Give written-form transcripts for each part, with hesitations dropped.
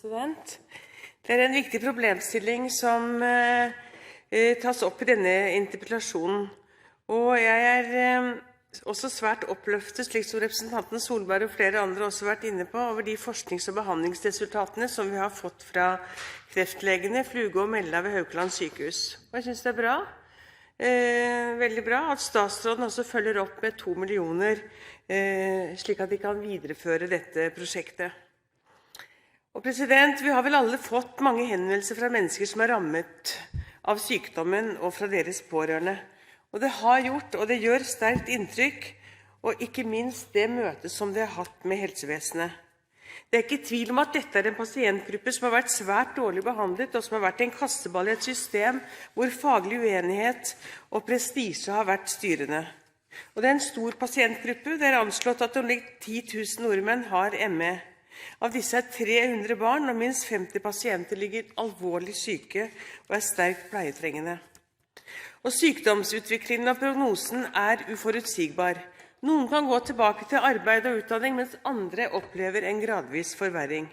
president. Det en viktig problemstilling som tas opp i denne interpellasjonen. Og jeg også svært oppløftet, slik som representanten Solberg og flere andre også har vært inne på, over de forsknings- og behandlingsresultatene som vi har fått fra kreftlegene Fluge og Mella ved Haukeland sykehus. Og jeg synes det bra, veldig bra, at statsråden også følger opp med 2 millioner, slik at de kan videreføre dette prosjektet. Og president, vi har vel alle fått mange henvendelser fra mennesker som er rammet av sykdommen og fra deres pårørende. Og det har gjort, og det gjør sterkt inntrykk, og ikke minst det møtet som det har hatt med helsevesenet. Det ikke tvil om at dette en pasientgruppe som har vært svært dårlig behandlet, og som har vært en kasteball i et system hvor faglig uenighet og prestisje har vært styrende. Og det en stor pasientgruppe. Det anslått at omkring 10 000 nordmenn har ME. Av disse 300 barn, og minst 50 pasienter ligger alvorlig syke og sterkt pleietrengende. Og sykdomsutviklingen og prognosen uforutsigbar. Noen kan gå tilbake til arbeid og utdanning, mens andre opplever en gradvis forverring.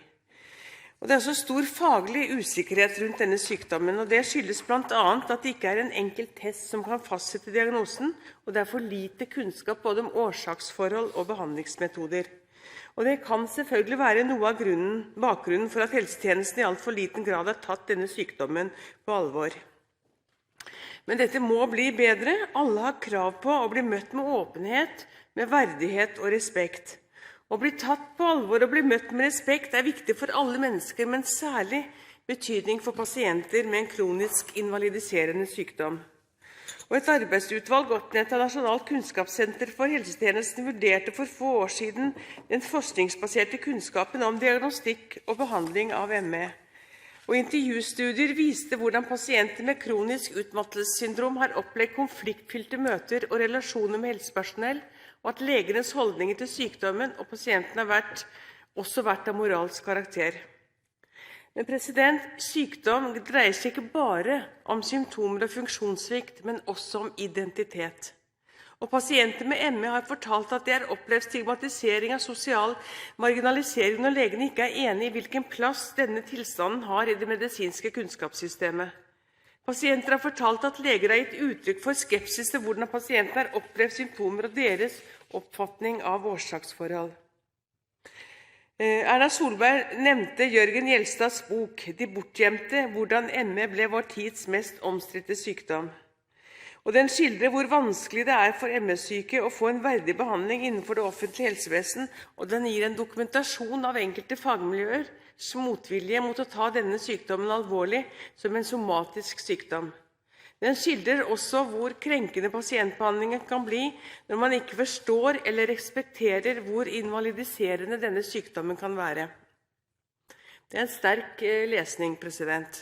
Og det også stor faglig usikkerhet rundt denne sykdommen, og det skyldes blant annet at det ikke en enkelt test som kan fastsette diagnosen, og det for lite kunnskap både om årsaksforhold og behandlingsmetoder. Og det kan selvfølgelig være noe av bakgrunnen for at helsetjenesten i alt for liten grad har tatt denne sykdommen på alvor. Men dette må bli bedre. Alle har krav på å bli møtt med åpenhet, med verdighet og respekt. Å bli tatt på alvor og bli møtt med respekt viktig for alle mennesker, men særlig betydning for pasienter med en kronisk invalidiserende sykdom. Og et arbeidsutvalg oppnevnt av Nasjonalt kunnskapssenter for helsetjenesten vurderte for få år siden den forskningsbaserte kunnskapen om diagnostikk og behandling av ME. Og intervjustudier viste hvordan pasienter med kronisk utmattelsessyndrom har opplevd konfliktfylte møter og relasjoner med helsepersonell, og at legenes holdninger til sykdommen og pasienten har også vært av moralsk karakter. Men president, sykdom dreier seg ikke bare om symptomer og funksjonssvikt, men også om identitet. Og pasienter med ME har fortalt at de har opplevd stigmatisering av sosial marginalisering når legene ikke enig i hvilken plass denne tilstanden har i det medisinske kunnskapssystemet. Pasienter har fortalt at leger har gitt uttrykk for skepsis til hvordan pasienter har opplevd symptomer og deres oppfatning av årsaksforhold. Erna Solberg nevnte Jørgen Jelstads bok «De bortgjemte. Hvordan ME ble vår tids mest omstridte sykdom». Og den skildrer hvor vanskelig det for ME-syke å få en verdig behandling innenfor det offentlige helsevesen, og den gir en dokumentasjon av enkelte fagmiljøers motvilje mot å ta denne sykdommen alvorlig som en somatisk sykdom. Den skildrer også hvor krenkende pasientbehandlingen kan bli når man ikke forstår eller respekterer hvor invalidiserende denne sykdommen kan være. Det en sterk lesning, president.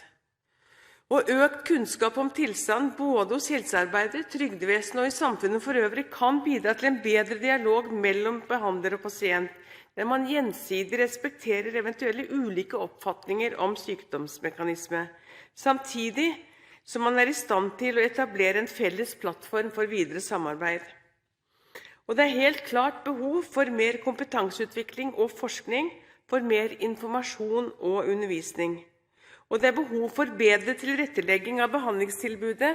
Og økt kunnskap om tilstand både hos helsearbeidere, trygdevesen og i samfunnet for øvrig kan bidra til en bedre dialog mellom behandler og pasient, der man gjensidig respekterer eventuelle ulike oppfatninger om sykdomsmekanisme, samtidig som man i stand til å etablere en felles plattform for videre samarbeid. Og det helt klart behov for mer kompetanseutvikling og forskning, for mer informasjon og undervisning. Og det behov for bedre tilrettelegging av behandlingstilbudet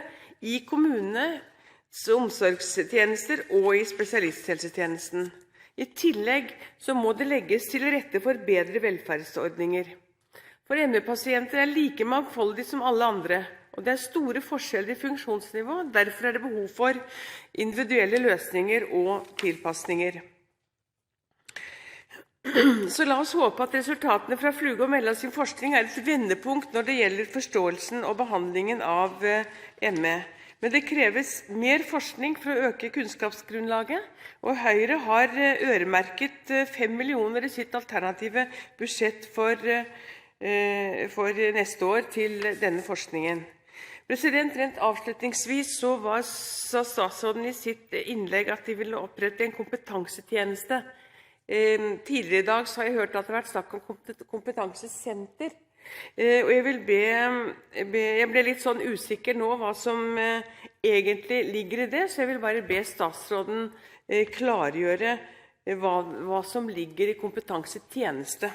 i kommunenes omsorgstjenester og i spesialisthelsetjenesten. I tillegg så må det legges til rette for bedre velferdsordninger. For ME-pasienter like mangfoldige som alle andre, og det store forskjeller i funksjonsnivå, derfor det behov for individuelle løsninger og tilpasninger. Så la oss håpe at resultatene fra Fluge og Mella sin forskning et vendepunkt når det gjelder forståelsen og behandlingen av ME. Men det kreves mer forskning for å øke kunnskapsgrunnlaget, og Høyre har øremerket 5 millioner i sitt alternative budsjett for neste år til denne forskningen. President, rent avslutningsvis så sa statsråden i sitt innlegg at de ville opprette en kompetansetjeneste. Tidligere i dag så har jeg hørt at det har vært snakk om kompetansesenter. Og jeg ble litt sånn usikker nå hva som egentlig ligger i det, så jeg vil bare be statsråden klargjøre hva som ligger i kompetansetjeneste.